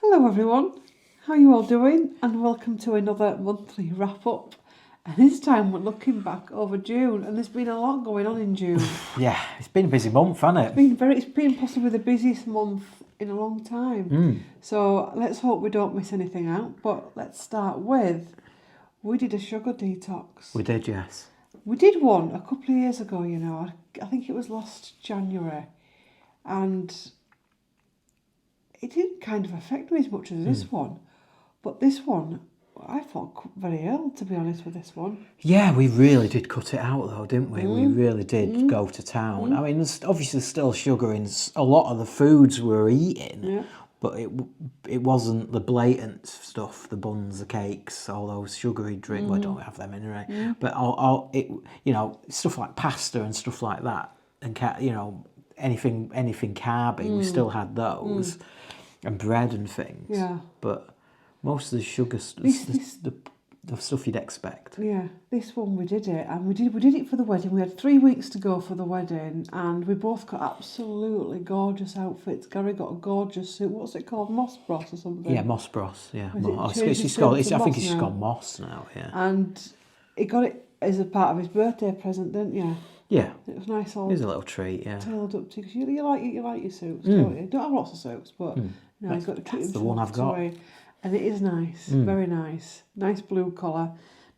Hello everyone, how are you all doing? And welcome to another monthly wrap up. And this time we're looking back over June, and there's been a lot going on in June. Yeah, it's been a busy month, hasn't it? It's been possibly the busiest month in a long time. So let's hope we don't miss anything out. But let's start with, we did a sugar detox. We did, yes. We did one a couple of years ago, you know. I think it was last January. And it didn't kind of affect me as much as this one. But this one, I felt very ill, to be honest, with this one. Yeah, we really did cut it out though, didn't we? We really did go to town. I mean, obviously there's still sugar in a lot of the foods we were eating, but it wasn't the blatant stuff, the buns, the cakes, all those sugary drinks. Well, I don't have them anyway. But stuff like pasta and stuff like that, and anything carby, we still had those, and bread and things. Yeah. But most of the sugar, the stuff you'd expect. Yeah, this one we did it, and we did it for the wedding. We had 3 weeks to go for the wedding, and we both got absolutely gorgeous outfits. Gary got a gorgeous suit. What's it called? Moss Bros or something? Yeah, Moss Bros. Yeah, I think it's just called Moss now. Yeah, and he got it as a part of his birthday present, didn't you? Yeah, it was nice. All it was a little treat. Yeah, tailed up to because you like your suits, don't you? Don't have lots of suits, but no, he's got to treat him. That's the one I've got. And it is nice, very nice. Nice blue collar,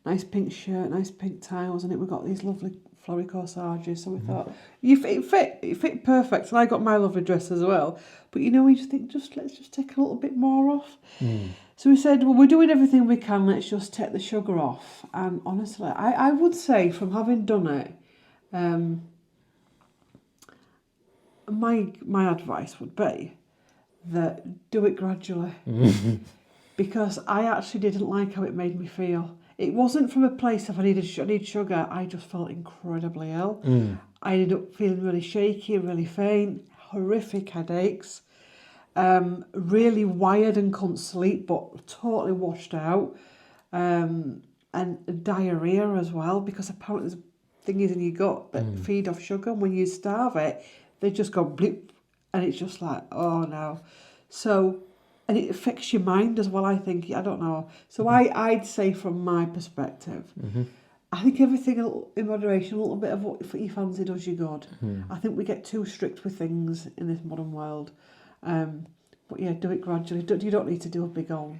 nice pink shirt, nice pink tiles, and we've got these lovely flory corsages. So we thought it fit perfect. And I got my lovely dress as well. But we just think, let's just take a little bit more off. So we said, well, we're doing everything we can. Let's just take the sugar off. And honestly, I would say from having done it, my advice would be that do it gradually. Because I actually didn't like how it made me feel. It wasn't from a place of I need sugar. I just felt incredibly ill. I ended up feeling really shaky, really faint, horrific headaches, really wired and couldn't sleep, but totally washed out, and diarrhea as well, because apparently there's things in your gut that feed off sugar. And when you starve it, they just go blip, and it's just like, oh no. So... and it affects your mind as well, I think. I don't know. So I'd say from my perspective, I think everything in moderation, a little bit of what you fancy does you good. I think we get too strict with things in this modern world. But yeah, do it gradually. You don't need to do a big old...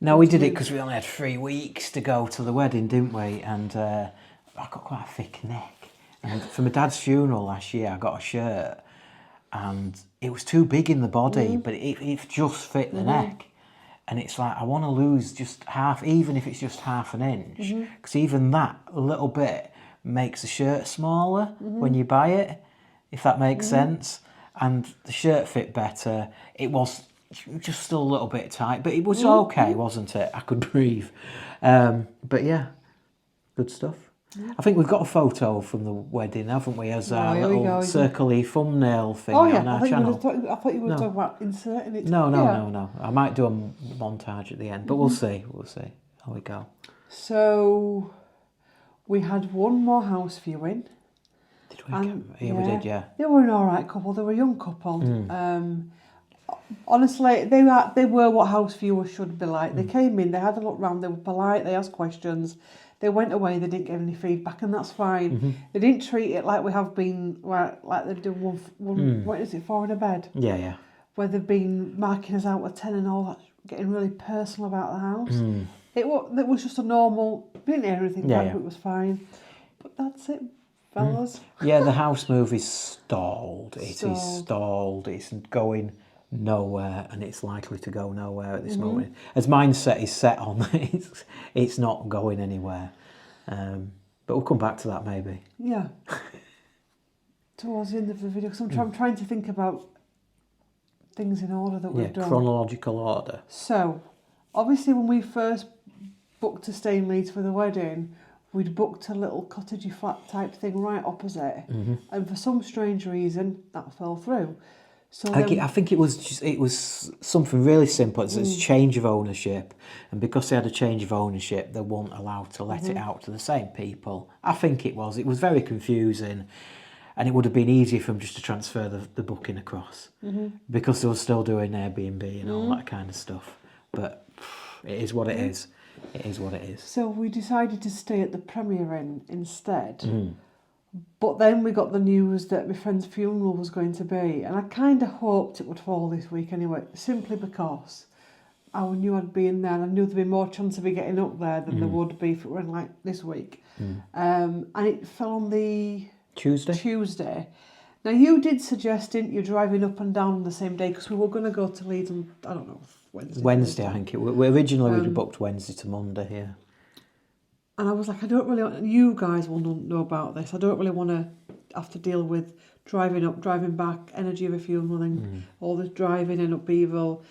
No, we did it because we only had 3 weeks to go to the wedding, didn't we? And I got quite a thick neck. And for my dad's funeral last year, I got a shirt. And it was too big in the body, but it just fit the neck. And it's like, I want to lose just half, even if it's just half an inch. Because even that little bit makes the shirt smaller when you buy it, if that makes sense. And the shirt fit better. It was just still a little bit tight, but it was okay, wasn't it? I could breathe. But yeah, good stuff. I think we've got a photo from the wedding, haven't we, as a little circle-y thumbnail thing on our channel. I thought you were talking about inserting it. No. I might do a montage at the end, but we'll see. How we go. So, we had one more house viewing. Did we? We did, yeah. They were an alright couple. They were a young couple. Honestly, they were what house viewers should be like. They came in, they had a look round, they were polite, they asked questions. They went away, they didn't give any feedback, and that's fine. They didn't treat it like we have been, like they do one what is it, 4 in a bed? Yeah. Where they've been marking us out with 10 and all that, getting really personal about the house. It was just a normal, we didn't hear anything back, but it was fine. But that's it, fellas. Yeah, the house move is stalled. It is stalled. It's going nowhere, and it's likely to go nowhere at this moment. As mindset is set on, it's not going anywhere. But we'll come back to that maybe. Yeah. Towards the end of the video, because I'm trying to think about things in order that we've done. Chronological order. So, obviously when we first booked to stay in Leeds for the wedding, we'd booked a little cottagey flat type thing right opposite. And for some strange reason, that fell through. So I think it was something really simple. It's a change of ownership, and because they had a change of ownership, they weren't allowed to let it out to the same people. I think it was very confusing, And it would have been easier for them just to transfer the booking across because they were still doing Airbnb and all that kind of stuff. But it is what it is. It is what it is. So we decided to stay at the Premier Inn instead. But then we got the news that my friend's funeral was going to be, and I kind of hoped it would fall this week anyway, simply because I knew I'd be in there and I knew there'd be more chance of me getting up there than there would be if it were in like this week. And it fell on the Tuesday. Now you did suggest, didn't you, driving up and down on the same day, because we were going to go to Leeds on, I don't know, Wednesday, I think. Originally we booked Wednesday to Monday, yeah. And I was like, I don't really, you guys will know about this, I don't really want to have to deal with driving up, driving back, energy of a funeral and all this driving in Upbeeville.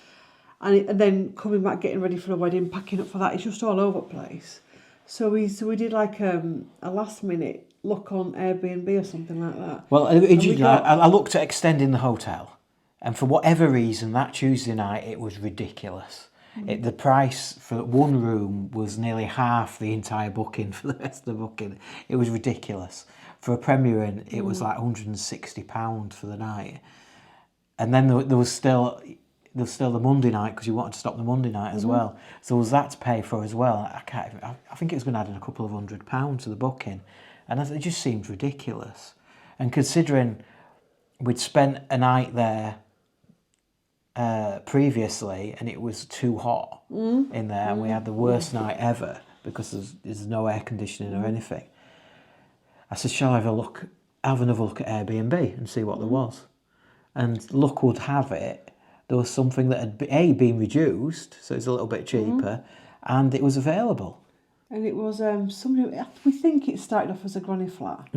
And then coming back, getting ready for a wedding, packing up for that, it's just all over the place. So we did like a last minute look on Airbnb or something like that. Well, I looked at extending the hotel, and for whatever reason, that Tuesday night it was ridiculous. The price for one room was nearly half the entire booking for the rest of the booking. It was ridiculous. For a Premier Inn, it was like £160 for the night, and then there was still the Monday night because you wanted to stop the Monday night as well. So there was that to pay for as well. I think it was going to add in a couple of £100 to the booking, and it just seemed ridiculous. And considering we'd spent a night there previously and it was too hot in there, and we had the worst night ever because there's no air conditioning or anything. I said, shall I have another look at Airbnb and see what there was? And luck would have it, there was something that had been reduced, so it's a little bit cheaper, and it was available. And it was somebody, we think it started off as a granny flat,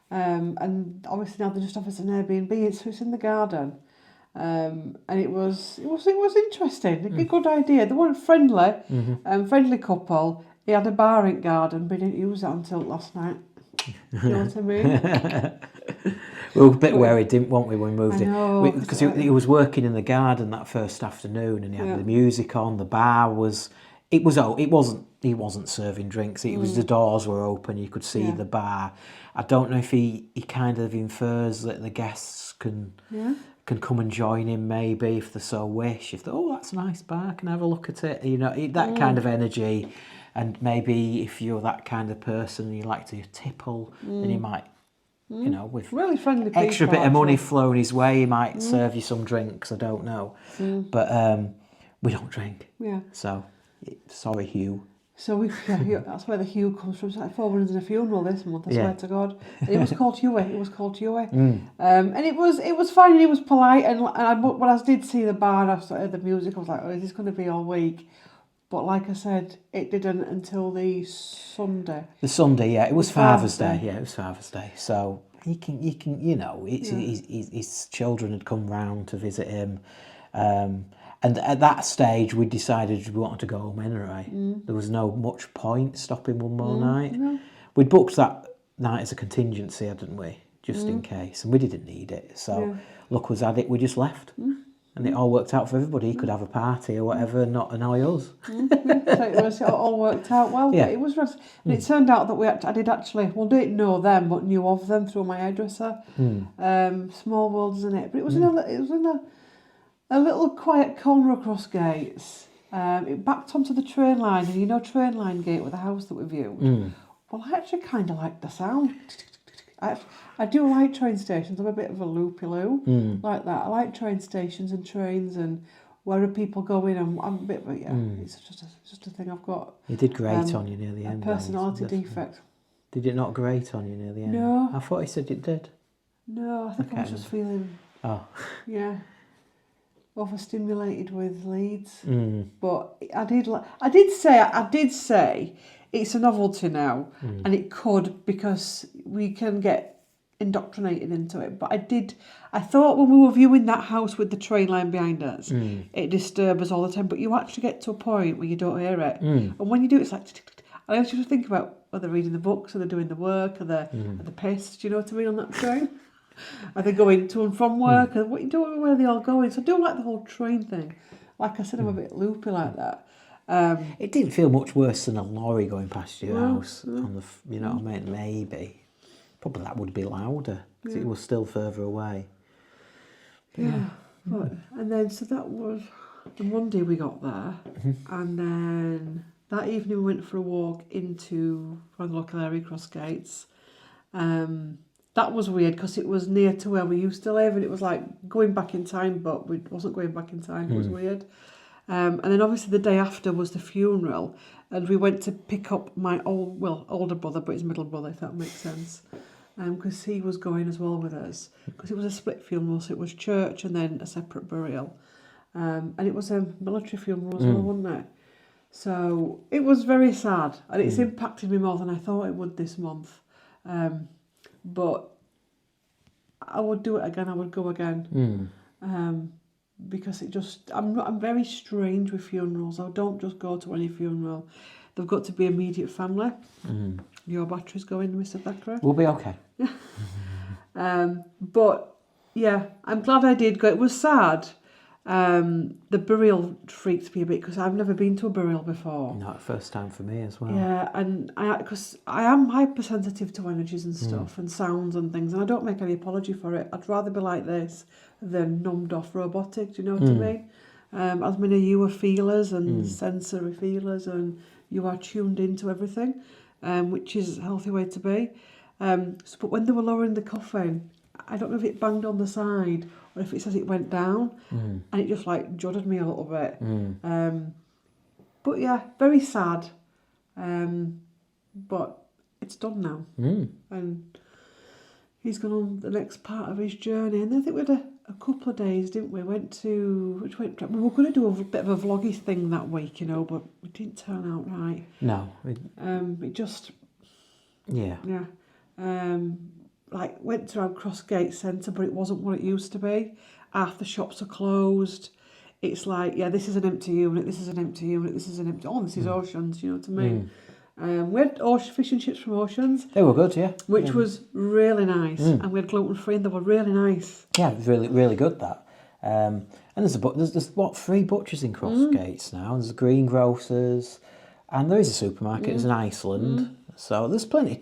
and obviously now they just offer us an Airbnb, so it's in the garden, and it was interesting, a good idea. They weren't friendly, friendly couple. He had a bar in garden, but he didn't use that until last night. You know what I mean? We were a bit worried, didn't we, when we moved in? Because he was working in the garden that first afternoon, and he had the music on. The bar was, he wasn't serving drinks. It was the doors were open. You could see the bar. I don't know if he kind of infers that the guests can come and join him, maybe if they so wish. If that's a nice bar, can I have a look at it? You know, that kind of energy. And maybe if you're that kind of person and you like to tipple, then you might, you know, with really friendly extra people, bit of money flowing his way, he might serve you some drinks. I don't know, but we don't drink. Yeah. So, sorry, Hugh. So that's where the Hugh comes from. It's like 4 runs in a funeral this month. I swear to God. And it was called Huey. And it was fine. And he was polite. And when I did see the bar and I heard the music, I was like, oh, is this going to be all week? But like I said, it didn't until the Sunday. The Sunday, yeah. It was Father's Day. Yeah, it was Father's Day. So he can, you know, his children had come round to visit him. And at that stage, we decided we wanted to go home anyway. There was no much point stopping one more night. No. We'd booked that night as a contingency, hadn't we? Just in case. And we didn't need it. So luck was at it, we just left. And it all worked out for everybody. He could have a party or whatever and not annoy us. So it all worked out well. Yeah. But it was, and it turned out that I didn't know them, but knew of them through my hairdresser. Small world, isn't it? But it was in a little quiet corner across gates. It backed onto the train line, and you know train line gate with the house that we viewed. Well, I actually kind of liked the sound. I do like train stations. I'm a bit of a loopy-loo like that. I like train stations and trains and where are people going. I'm a bit of a, it's just a thing I've got. It did grate on you near the end. A personality defect. Did it not grate on you near the end? No. I thought he said it did. No, I think I was just feeling... Oh. Yeah. Overstimulated with Leeds. But I did say it's a novelty now, and it could, because we can get indoctrinated into it. But I thought when we were viewing that house with the train line behind us, it disturbs us all the time. But you actually get to a point where you don't hear it, and when you do, it's like. I always just think about whether they're reading the books, or they're doing the work, or they're pissed. Do you know what I mean on that train? Are they going to and from work? And what you doing? Where are they all going? So I do like the whole train thing. Like I said, I'm a bit loopy like that. It didn't feel much worse than a lorry going past your house on the, you know what I mean? Maybe. Probably that would be louder. because it was still further away. Yeah. But, and then, so that was the Monday we got there. And then that evening we went for a walk into the local area, Cross Gates. That was weird because it was near to where we used to live, and it was like going back in time, but we wasn't going back in time. It was weird. And then obviously the day after was the funeral, and we went to pick up my older brother, but his middle brother, if that makes sense, because he was going as well with us, because it was a split funeral, so it was church and then a separate burial, and it was a military funeral as well, wasn't it? So it was very sad, and it's impacted me more than I thought it would this month. But I would do it again. I would go again. Because it just, I'm very strange with funerals. I don't just go to any funeral. They've got to be immediate family. Your battery's going, Mr. Thackeray. We'll be okay. But yeah, I'm glad I did go. It was sad. The burial freaked me a bit because I've never been to a burial before. No, first time for me as well. Yeah, and because I am hypersensitive to energies and stuff and sounds and things, and I don't make any apology for it. I'd rather be like this than numbed off robotic. Do you know what I mean? As many you are feelers and sensory feelers, and you are tuned into everything, which is a healthy way to be. But when they were lowering the coffin, I don't know if it banged on the side or if it says it went down, and it just like juddered me a little bit. But yeah, very sad. But it's done now, and he's gone on the next part of his journey. And I think we had a couple of days, didn't we? We were going to do a bit of a vloggy thing that week, you know, but it didn't turn out right. No. It just... Yeah. Yeah. Like, went to our Crossgate Centre, but it wasn't what it used to be. Half the shops are closed. It's like, yeah, this is an empty unit, this is an empty unit, this is an empty... Oh, this is Oceans, you know what I mean? We had fish and chips from Oceans. They were good, yeah. Which was really nice. And we had gluten-free and they were really nice. Yeah, it was really, really good, that. And there's 3 butchers in Crossgates now. There's greengrocers, and there is a supermarket. There's in Iceland. So there's plenty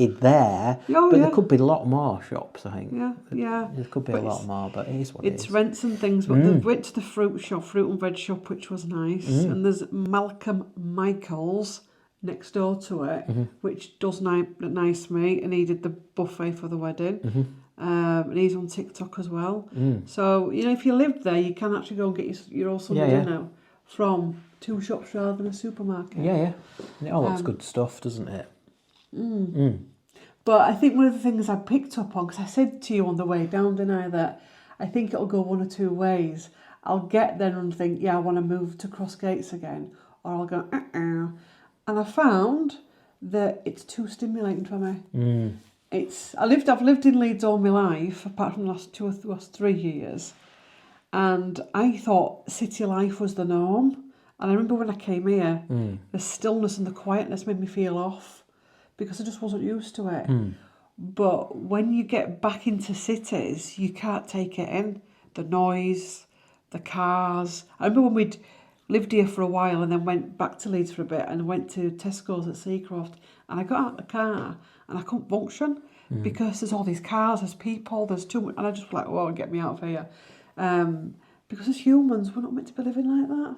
there, but there could be a lot more shops, I think. Yeah. There could be a lot more, but it is what it is. It's rents and things, but they went to the fruit and veg shop, which was nice. And there's Malcolm Michael's next door to it, which does nice me, and he did the buffet for the wedding. And he's on TikTok as well. So, you know, if you lived there, you can actually go and get your all Sunday dinner from 2 shops rather than a supermarket. Yeah. And it all looks good stuff, doesn't it? But I think one of the things I picked up on, because I said to you on the way down, didn't I, that I think it'll go one or 2 ways. I'll get there and think, yeah, I want to move to Crossgates again, or I'll go, And I found that it's too stimulating for me. I've lived in Leeds all my life, apart from the last 3 years, and I thought city life was the norm. And I remember when I came here, the stillness and the quietness made me feel off because I just wasn't used to it. But when you get back into cities, you can't take it in. The noise, the cars. I remember when we'd lived here for a while and then went back to Leeds for a bit and went to Tesco's at Seacroft, and I got out of the car and I couldn't function because there's all these cars, there's people, there's too much, and I just was like, oh, get me out of here. Because as humans, we're not meant to be living like that.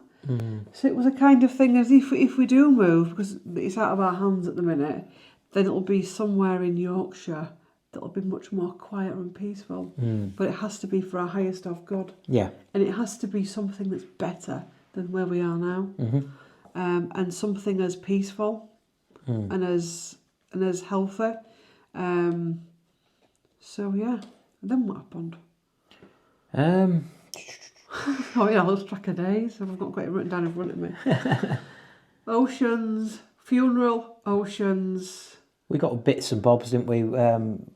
So it was a kind of thing as if we do move, because it's out of our hands at the minute, then it'll be somewhere in Yorkshire that'll be much more quiet and peaceful. But it has to be for our highest of good. Yeah. And it has to be something that's better than where we are now. And something as peaceful and as healthy. So yeah. And then what happened? Oh yeah, I lost track of days. I've not got it written down in front of me. Oceans, funeral, Oceans. We got bits and bobs, didn't we?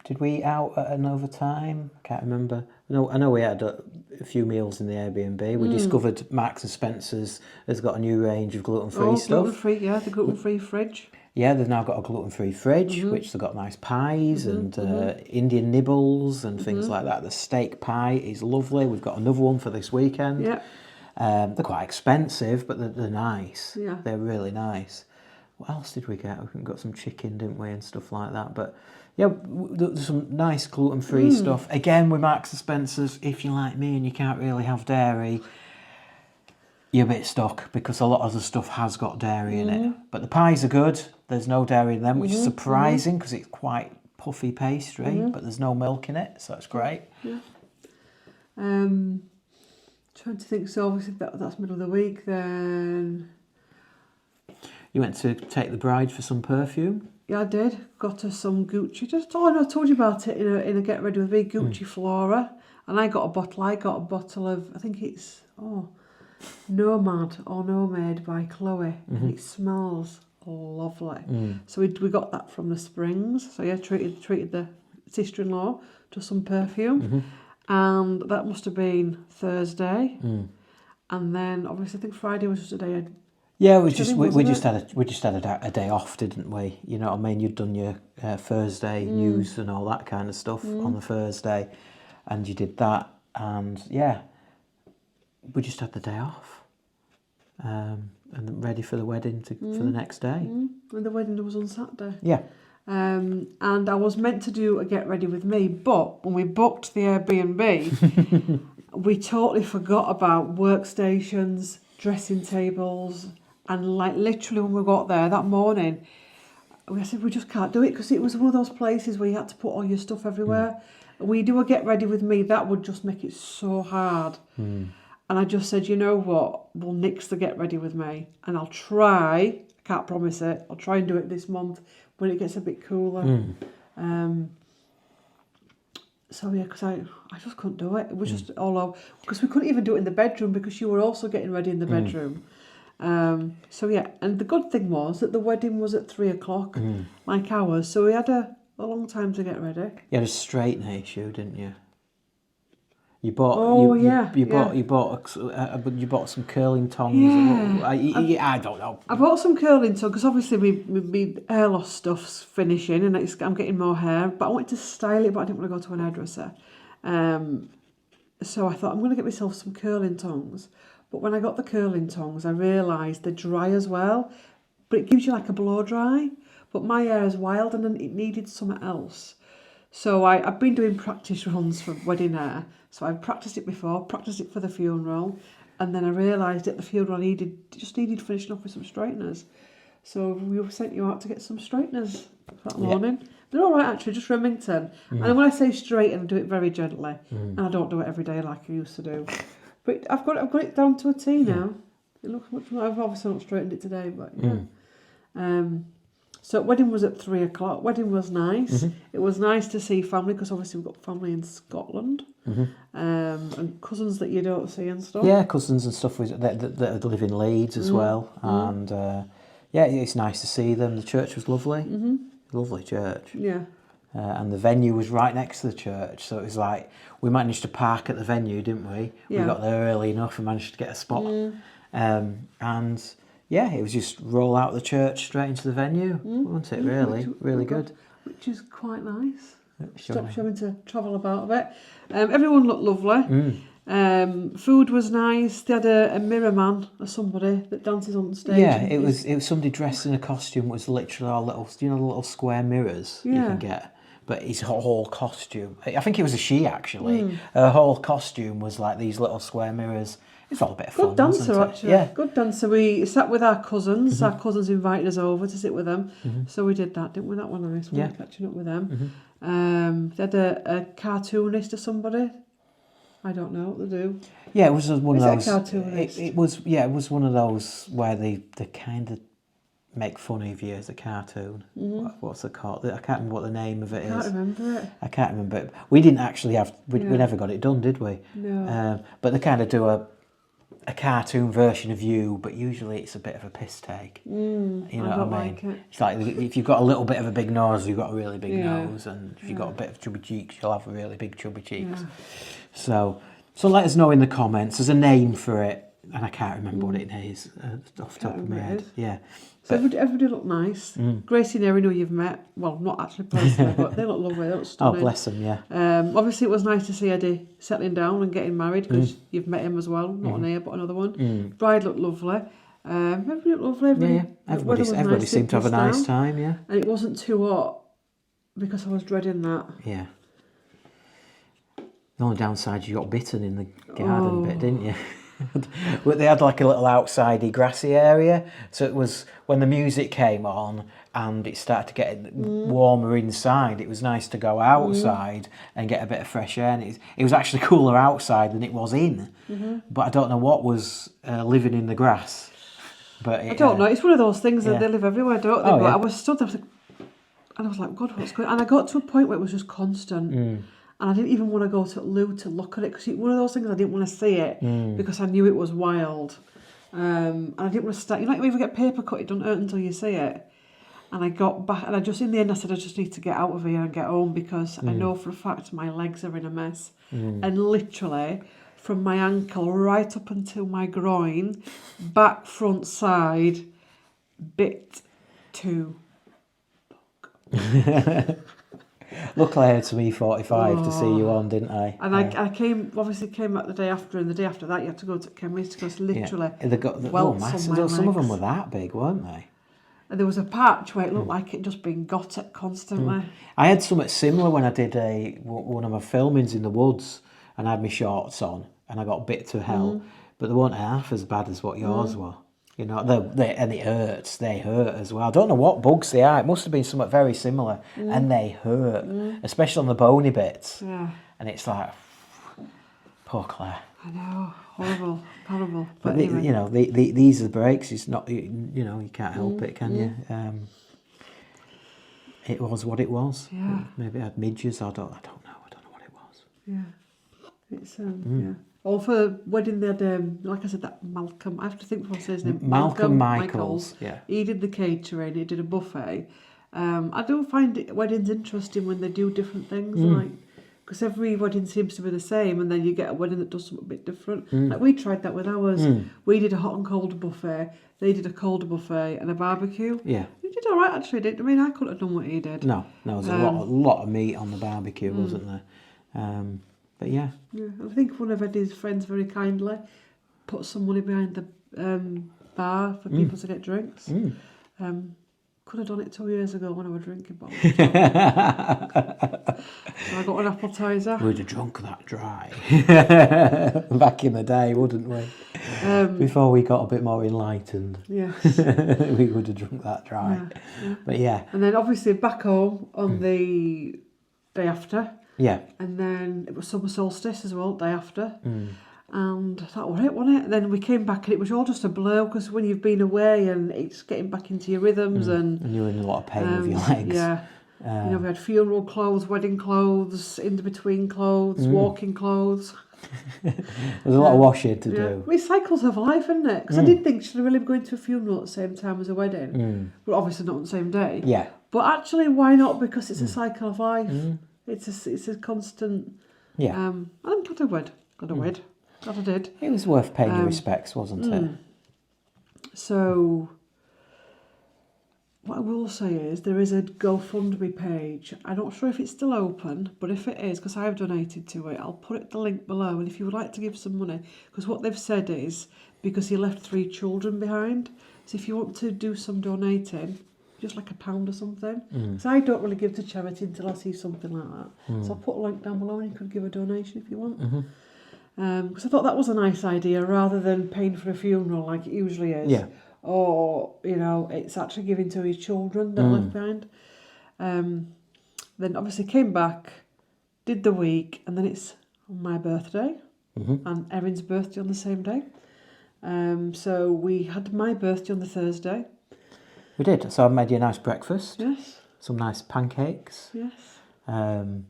Did we eat out at another time? I can't remember. No, I know we had a few meals in the Airbnb. We discovered Marks and Spencer's has got a new range of gluten-free stuff. Gluten-free, yeah, the gluten-free fridge. Yeah, they've now got a gluten-free fridge, which they've got nice pies and Indian nibbles and things like that. The steak pie is lovely. We've got another one for this weekend. Yeah. They're quite expensive, but they're nice. Yeah. They're really nice. what else did we get? We got some chicken, didn't we, and stuff like that. But yeah, there's some nice gluten-free stuff. Again, with Marks and Spencer's, if you're like me and you can't really have dairy, you're a bit stuck because a lot of the stuff has got dairy in it. But the pies are good. There's no dairy in them, which is surprising because it's quite puffy pastry, but there's no milk in it, so that's great. Yeah. Trying to think, so obviously that's middle of the week then. You went to take the bride for some perfume? Yeah, I did. Got her some Gucci. I told you about it in a Get Ready With Me, Gucci Flora. And I got a bottle of, I think it's, Nomad or Nomade by Chloe. And it smells lovely. So we got that from the Springs. So yeah, treated the sister-in-law to some perfume. And that must have been Thursday. And then obviously I think Friday was just a day. Yeah, we just had a day off, didn't we? You know what I mean? You'd done your Thursday news and all that kind of stuff on the Thursday, and you did that, and yeah, we just had the day off, and ready for the wedding for the next day. And the wedding was on Saturday. Yeah. And I was meant to do a Get Ready With Me, but when we booked the Airbnb, we totally forgot about workstations, dressing tables. And like literally when we got there that morning, we said we just can't do it because it was one of those places where you had to put all your stuff everywhere. And when you do a Get Ready With Me, that would just make it so hard. And I just said, you know what, we'll nix the Get Ready With Me. And I'll try, I can't promise it, I'll try and do it this month when it gets a bit cooler. So yeah, because I just couldn't do it. It was just all over. Because we couldn't even do it in the bedroom because you were also getting ready in the bedroom. So yeah, and the good thing was that the wedding was at 3:00, like ours. So we had a long time to get ready. You had a straightener issue, didn't you? You bought. You bought some curling tongs. Yeah. I don't know. I bought some curling tongs because obviously my hair loss stuff's finishing and I'm getting more hair. But I wanted to style it, but I didn't want to go to an hairdresser. So I thought I'm going to get myself some curling tongs. But when I got the curling tongs, I realised they're dry as well. But it gives you like a blow dry. But my hair is wild and it needed something else. So I've been doing practice runs for wedding hair. So I've practiced it before, practiced it for the funeral. And then I realised at the funeral I needed finishing off with some straighteners. So we sent you out to get some straighteners that morning. They're all right actually, just Remington. And when I say straighten, I do it very gently. And I don't do it every day like I used to do. But I've got it down to a T now. It looks much more. I've obviously not straightened it today, but yeah. So wedding was at 3:00. Wedding was nice. It was nice to see family because obviously we've got family in Scotland and cousins that you don't see and stuff. Yeah, cousins and stuff that live in Leeds as well, and yeah, it's nice to see them. The church was lovely, lovely church. Yeah. And the venue was right next to the church, so it was like we managed to park at the venue, didn't we? Yeah. We got there early enough and managed to get a spot. And yeah, it was just roll out of the church straight into the venue, wasn't it? Really good. Which is quite nice. Stops you having to travel about a bit. Everyone looked lovely. Food was nice. They had a mirror man or somebody that dances on stage. Yeah, it was somebody dressed in a costume. It was literally all little, the little square mirrors you can get. But his whole costume, I think it was a she actually. Her whole costume was like these little square mirrors. It's all a bit of fun. Good dancer, wasn't it? actually. Yeah. Good dancer. We sat with our cousins. Our cousins invited us over to sit with them. So we did that, didn't we? That was nice. We were catching up with them. They had a cartoonist or somebody. I don't know what they do. Yeah, it was one of those. Is it a cartoonist? It was one of those where they kind of make fun of you as a cartoon. What's it called? I can't remember what the name of it is. I can't remember it. I can't remember it. We didn't actually have. We never got it done, did we? No. But they kind of do a cartoon version of you, but usually it's a bit of a piss take. You know what I mean? Like it. It's like if you've got a little bit of a big nose, you've got a really big nose, and if you've got a bit of chubby cheeks, you'll have really big chubby cheeks. So let us know in the comments. There's a name for it, and I can't remember what it is off the top of my head. Yeah. So everybody looked nice. Gracie and Erin, who you've met, well, not actually personally, but they look lovely. They look stunning. Oh, bless them, yeah. Obviously, it was nice to see Eddie settling down and getting married because you've met him as well. Not an ear, but another one. Bride looked lovely. Everybody looked lovely. Yeah. Everybody seemed to have a nice time, yeah. And it wasn't too hot because I was dreading that. Yeah. The only downside, you got bitten in the garden bit, didn't you? But they had like a little outsidey grassy area, so it was when the music came on and it started to get warmer inside, it was nice to go outside and get a bit of fresh air. And it was actually cooler outside than it was in, but I don't know what was living in the grass. But I don't know, it's one of those things that they live everywhere, don't they? Oh, but yeah. I was stood there, and I was like, God, what's going on? And I got to a point where it was just constant. And I didn't even want to go to Lou to look at it, because one of those things I didn't want to see it because I knew it was wild. And I didn't want to start, you know, like when you get paper cut, it doesn't hurt until you see it. And I got back, and in the end I said, I just need to get out of here and get home, because I know for a fact my legs are in a mess. And literally, from my ankle right up until my groin, back, front, side, bit to bug. Luckily I had some E45 to see you on, didn't I? And I came back the day after, and the day after that you had to go to the chemist, because literally They got welts on my legs. Some of them were that big, weren't they? And there was a patch where it looked like it just been got at constantly. I had something similar when I did one of my filmings in the woods, and I had my shorts on and I got bit to hell, but they weren't half as bad as what yours were. You know, and it hurts. They hurt as well. I don't know what bugs they are. It must have been something very similar, and they hurt, especially on the bony bits. Yeah. And it's like, poor Claire. I know, horrible. But anyway. you know, these are the breaks. It's not, you know, you can't help it, can you? It was what it was. Yeah. Maybe it had midges. I don't know. I don't know what it was. Yeah. It's yeah. Or for the wedding they had, like I said, that Malcolm, I have to think before I say his name. Malcolm Michaels. Yeah. He did the catering, he did a buffet. I do find weddings interesting when they do different things, like, because every wedding seems to be the same, and then you get a wedding that does something a bit different. Like we tried that with ours. We did a hot and cold buffet, they did a colder buffet and a barbecue. Yeah. He did all right, actually. I mean, I couldn't have done what he did. No, there was a lot of meat on the barbecue, wasn't there? But yeah. Yeah, I think one of Eddie's friends very kindly put some money behind the bar for people to get drinks. Could have done it 2 years ago when I was drinking bottles. So I got an appetiser. We'd have drunk that dry. Back in the day, wouldn't we? Before we got a bit more enlightened. Yes. We would have drunk that dry. Yeah. But yeah. And then obviously back home on the day after. Yeah. And then it was summer solstice as well, day after. And that was it, wasn't it? And then we came back and it was all just a blur, because when you've been away and it's getting back into your rhythms and you're in a lot of pain with your legs. Yeah. You know, we had funeral clothes, wedding clothes, in-between clothes, walking clothes. There's a lot of washing to do. Well, cycles of life, isn't it? Because I did think, should I really be going to a funeral at the same time as a wedding? Well, obviously not on the same day. Yeah. But actually, why not? Because it's a cycle of life. It's a constant. Yeah. And I'm glad I wed. Glad I did. It was worth paying your respects, wasn't it? So, what I will say is there is a GoFundMe page. I'm not sure if it's still open, but if it is, because I've donated to it, I'll put the link below. And if you would like to give some money, because what they've said is, because he left 3 children behind, so if you want to do some donating, just like £1 or something. Because I don't really give to charity until I see something like that. So I'll put a link down below and you could give a donation if you want. Because I thought that was a nice idea, rather than paying for a funeral like it usually is. Yeah. Or, you know, it's actually giving to his children that are left behind. Then obviously came back, did the week, and then it's on my birthday and Erin's birthday on the same day. So we had my birthday on the Thursday. We did. So I made you a nice breakfast. Yes. Some nice pancakes. Yes. I'm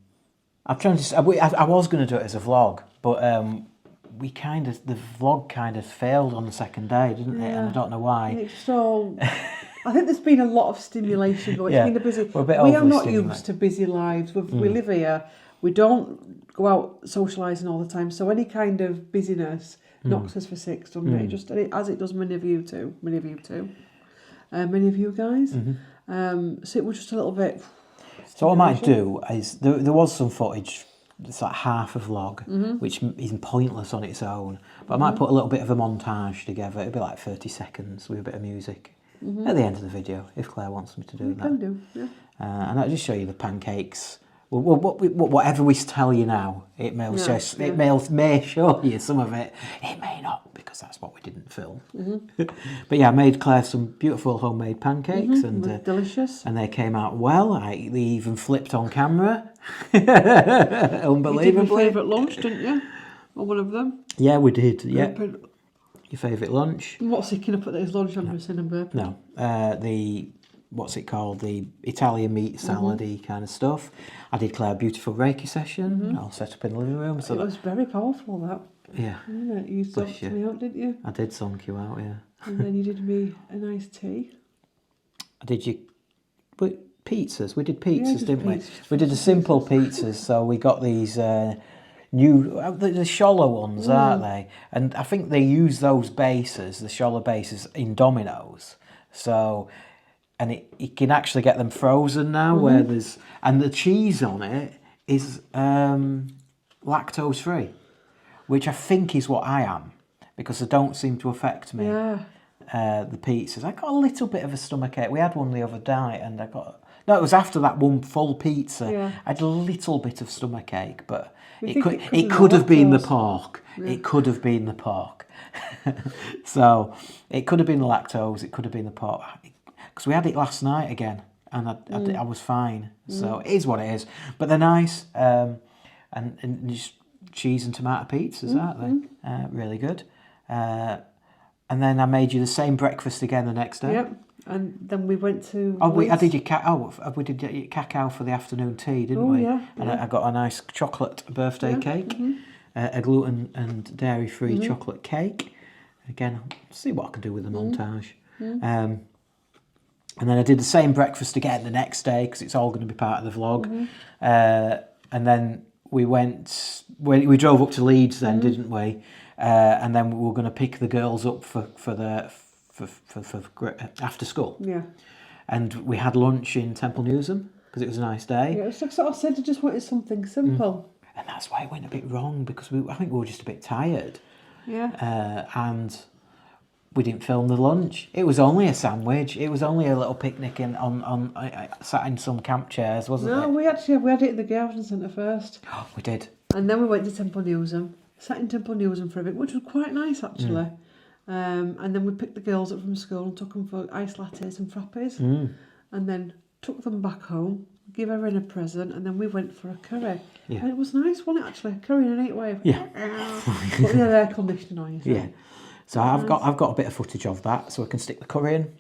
trying to. I was going to do it as a vlog, but the vlog kind of failed on the second day, didn't it? And I don't know why. It's so. I think there's been a lot of stimulation going. It's been a busy. We're a bit we are not overstimulated. used to busy lives. We live here. We don't go out socialising all the time. So any kind of busyness knocks us for six, doesn't it? Just as it does many of you too. Many of you guys. So it was just a little bit. So what I might do is there was some footage it's like half a vlog, which is pointless on its own. But I might put a little bit of a montage together. It'll be like 30 seconds with a bit of music at the end of the video, if Claire wants me to do that. Can do, yeah. And I'll just show you the pancakes. Well, whatever we tell you now, it may show you some of it. It may not, because that's what we didn't film. But yeah, I made Claire some beautiful homemade pancakes, and delicious. And they came out well. They even flipped on camera. Unbelievably. You did my favourite lunch, didn't you? Or one of them? Yeah, we did. Yeah. Your favourite lunch? What's he going to put his lunch on for sin and burp? No, what's it called? The Italian meat salad-y kind of stuff. I did Claire a beautiful Reiki session. All set up in the living room. So it was very powerful, that. Yeah. You zonked me out, didn't you? I did zonk you out, yeah. And then you did me a nice tea. Pizzas. We did pizzas, didn't we? Pizzas. We did the simple pizzas. So we got these new, the Scholler ones, aren't they? And I think they use those bases, the Scholler bases, in Domino's. So, and you can actually get them frozen now, where and the cheese on it is lactose free, which I think is what I am, because they don't seem to affect me. Yeah. The pizzas. I got a little bit of a stomachache. We had one the other night, and it was after that one full pizza. Yeah. I had a little bit of stomachache, but it it could have been the lactose. pork. Yeah. It could have been the pork. So it could have been the lactose. It could have been the pork. Because we had it last night again, and I was fine. So it is what it is. But they're nice, and just cheese and tomato pizzas, aren't they? Really good. And then I made you the same breakfast again the next day. Yep. And then we went to. I did your we did your cacao for the afternoon tea, didn't we? Yeah. And I got a nice chocolate birthday cake, a gluten and dairy free chocolate cake. Again, I'll see what I can do with the montage. And then I did the same breakfast again the next day, because it's all going to be part of the vlog. And then we drove up to Leeds then, didn't we? And then we were going to pick the girls up for after school. Yeah. And we had lunch in Temple Newsham, because it was a nice day. Yeah, it's like sort of said, I just wanted something simple. And that's why it went a bit wrong, because I think we were just a bit tired. Yeah. And we didn't film the lunch. It was only a sandwich. It was only a little picnic sat in some camp chairs, wasn't it? No, we had it in the garden centre first. Oh, we did. And then we went to Temple Newsham. Sat in Temple Newsham for a bit, which was quite nice actually. And then we picked the girls up from school and took them for iced lattes and frappes. And then took them back home, give her in a present, and then we went for a curry. Yeah. And it was nice, wasn't it, actually? Curry in a heatwave. Yeah. But we had air conditioning on, you see. Yeah. So I've got a bit of footage of that, so I can stick the curry in.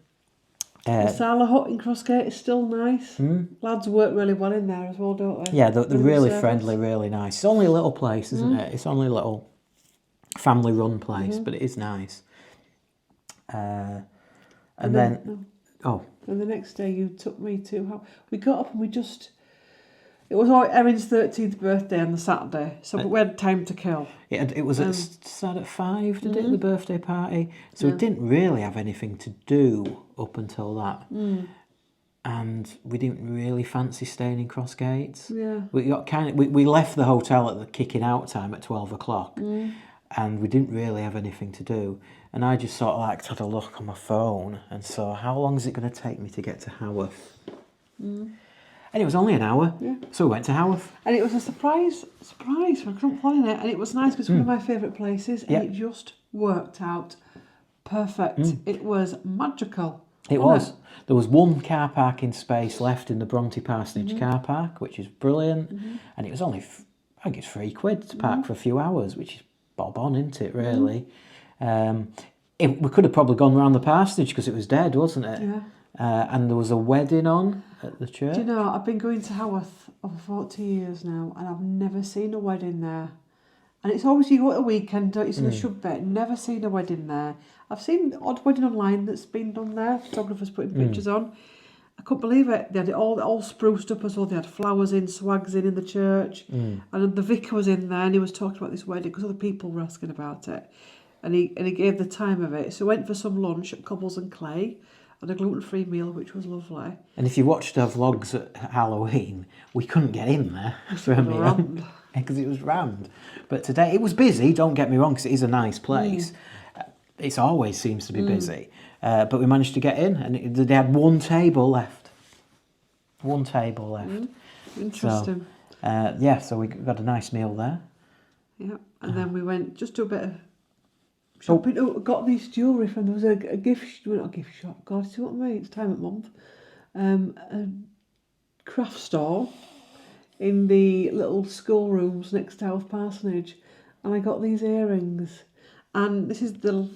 The Sala Hut in Crossgate is still nice. Lads work really well in there as well, don't they? Yeah, they're really friendly, really nice. It's only a little place, isn't it? It's only a little family-run place, but it is nice. And then And the next day you took me to we got up and it was Erin's 13th birthday on the Saturday, so we had time to kill. It was started at 5, did it, the birthday party? So we didn't really have anything to do up until that. And we didn't really fancy staying in Crossgates. Yeah. We got we left the hotel at the kicking out time at 12 o'clock, and we didn't really have anything to do. And I just sort of had a look on my phone and saw, how long is it going to take me to get to Haworth? And it was only an hour, so we went to Haworth. And it was a surprise. I couldn't plan it, and it was nice because it's one of my favourite places, and it just worked out perfect. It was magical. It was. There was one car parking space left in the Bronte Parsonage car park, which is brilliant, and it was only, I think it's £3 to park for a few hours, which is bob on, isn't it, really? We could have probably gone round the parsonage because it was dead, wasn't it? Yeah. And there was a wedding on at the church. Do you know, I've been going to Haworth over 40 years now, and I've never seen a wedding there. And it's always, you go at a weekend, don't you? So there should be. Never seen a wedding there. I've seen the odd wedding online that's been done there. Photographers putting pictures on. I couldn't believe it. They had it all spruced up as well. They had flowers in, swags in the church. And the vicar was in there, and he was talking about this wedding because other people were asking about it. And he gave the time of it. So we went for some lunch at Cobbles and Clay and a gluten-free meal, which was lovely. And if you watched our vlogs at Halloween, we couldn't get in there for a meal. because it was rammed. But today it was busy. Don't get me wrong, because it is a nice place. It always seems to be busy, but we managed to get in, and they had one table left. One table left. Interesting. So, so we got a nice meal there. Yeah, and then we went just to a bit of shopping. Oh, got this jewellery from, there was a gift, well, not a gift shop, God, see what I mean? It's time of month. A craft store in the little schoolrooms next to House Parsonage, and I got these earrings, and this is the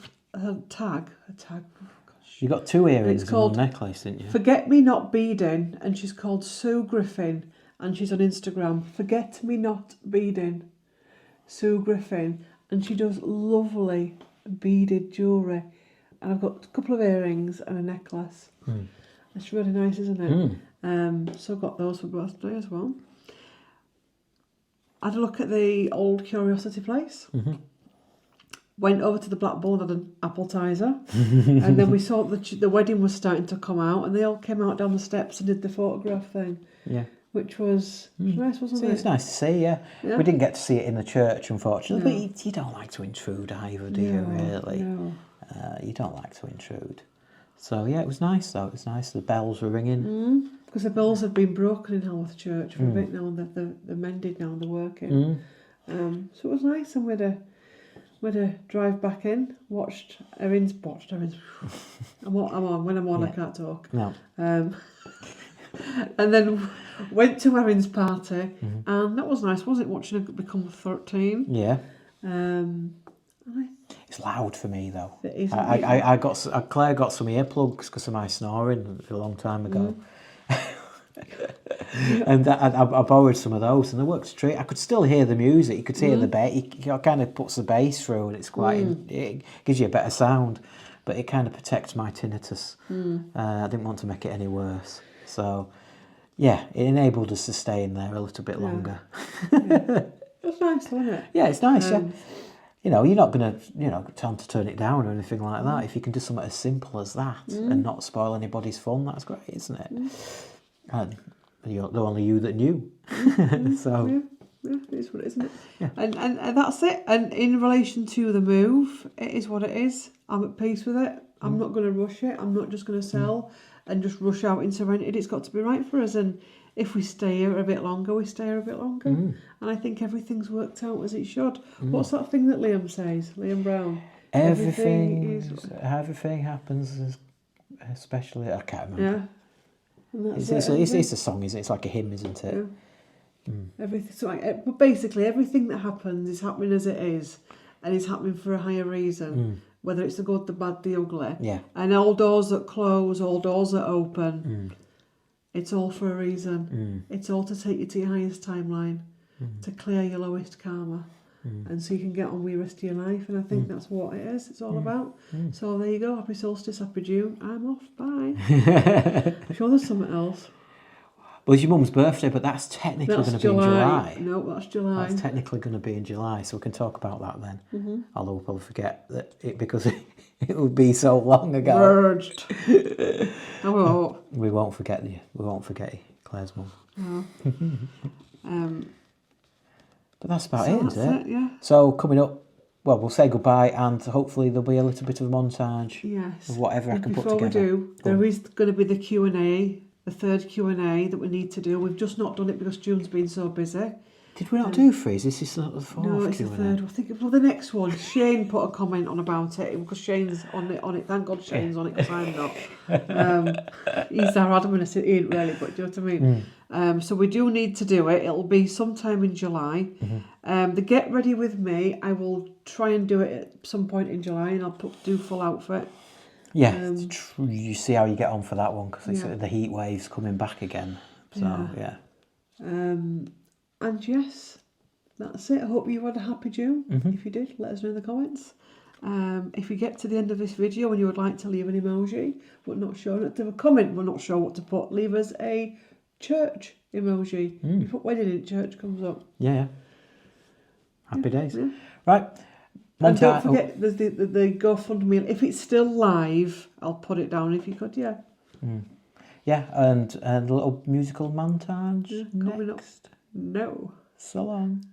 tag. Oh, gosh. You got 2 earrings It's and 1 called necklace, didn't you? Forget Me Not Beading, and she's called Sue Griffin, and she's on Instagram. Forget Me Not Beading, Sue Griffin, and she does lovely beaded jewellery. And I've got a couple of earrings and a necklace. It's really nice, isn't it? So I got those for birthday as well. I had a look at the old curiosity place. Went over to the Black Bull and had an appetizer. And then we saw the wedding was starting to come out, and they all came out down the steps and did the photograph thing. Yeah. Which was nice, wasn't it? It's nice to see, yeah. We didn't get to see it in the church, unfortunately, but you don't like to intrude either, do you, really? No. You don't like to intrude. So, yeah, it was nice, though. It was nice. The bells were ringing. Because the bells had been broken in Haworth Church for a bit now, and they're mended now and they're working. So it was nice, and we had a drive back in, watched Erin's. I'm on. When I'm on, I can't talk. No. And then went to Erin's party, and that was nice, wasn't it? Watching her become 13. Yeah. It's loud for me, though. It is. Claire got some earplugs because of my snoring a long time ago. And I borrowed some of those, and they worked straight. I could still hear the music. You could hear the bass. It kind of puts the bass through, and it's quite. It gives you a better sound, but it kind of protects my tinnitus. I didn't want to make it any worse, so yeah, it enabled us to stay in there a little bit longer. It's nice, wasn't it? Yeah, it's nice. Yeah, you're not gonna tell them to turn it down or anything like that. If you can do something as simple as that and not spoil anybody's fun, that's great, isn't it? And you're the only you that knew. So yeah, it is what it is, isn't it? Yeah. And that's it. And in relation to the move, it is what it is. I'm at peace with it. I'm not going to rush it. I'm not just going to sell and just rush out into rented. It's got to be right for us. And if we stay here a bit longer, we stay here a bit longer. And I think everything's worked out as it should. What's that thing that Liam says? Liam Brown. Everything happens, especially. I can't remember. Yeah. It's a song, isn't it? It's like a hymn, isn't it? Yeah. Everything. So, but basically, everything that happens is happening as it is, and it's happening for a higher reason. Whether it's the good, the bad, the ugly. Yeah. And all doors that close, all doors that open. It's all for a reason. It's all to take you to your highest timeline, to clear your lowest karma. And so you can get on with the rest of your life, and I think that's what it is. It's all about. So there you go. Happy solstice, happy June. I'm off. Bye. I'm sure there's something else. Well, it's your mum's birthday, but that's technically going to be in July. No, that's July. That's technically going to be in July, so we can talk about that then. Although we'll probably forget because it would be so long ago. Merged. I won't. We won't forget you. We won't forget you, Claire's mum. No. But that's about it, isn't it? Yeah. So coming up, well, we'll say goodbye, and hopefully there'll be a little bit of a montage. Yes. Of whatever I can put together. Before we do, there is going to be the Q&A, the third Q&A that we need to do. We've just not done it because June's been so busy. Did we not do three? Is this the fourth Q&A? No, it's the third. I think the next one, Shane put a comment on about it because Shane's on it. Thank God Shane's on it because I'm not. He's our admin, he ain't really, but do you know what I mean? So we do need to do it. It'll be sometime in July. The Get Ready With Me, I will try and do it at some point in July, and I'll do full outfit. Yeah, you see how you get on for that one because the heat wave's coming back again. So, yeah. And yes, that's it. I hope you had a happy June. If you did, let us know in the comments. If you get to the end of this video and you would like to leave an emoji, but not sure, to a comment, but not sure what to put, leave us a church emoji. You put wedding in, church comes up. Yeah. Happy days. Yeah. Right. And don't forget, there's the GoFundMe. If it's still live, I'll put it down if you could, yeah. Yeah, and a little musical montage coming next. Up. No. So long.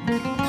bye.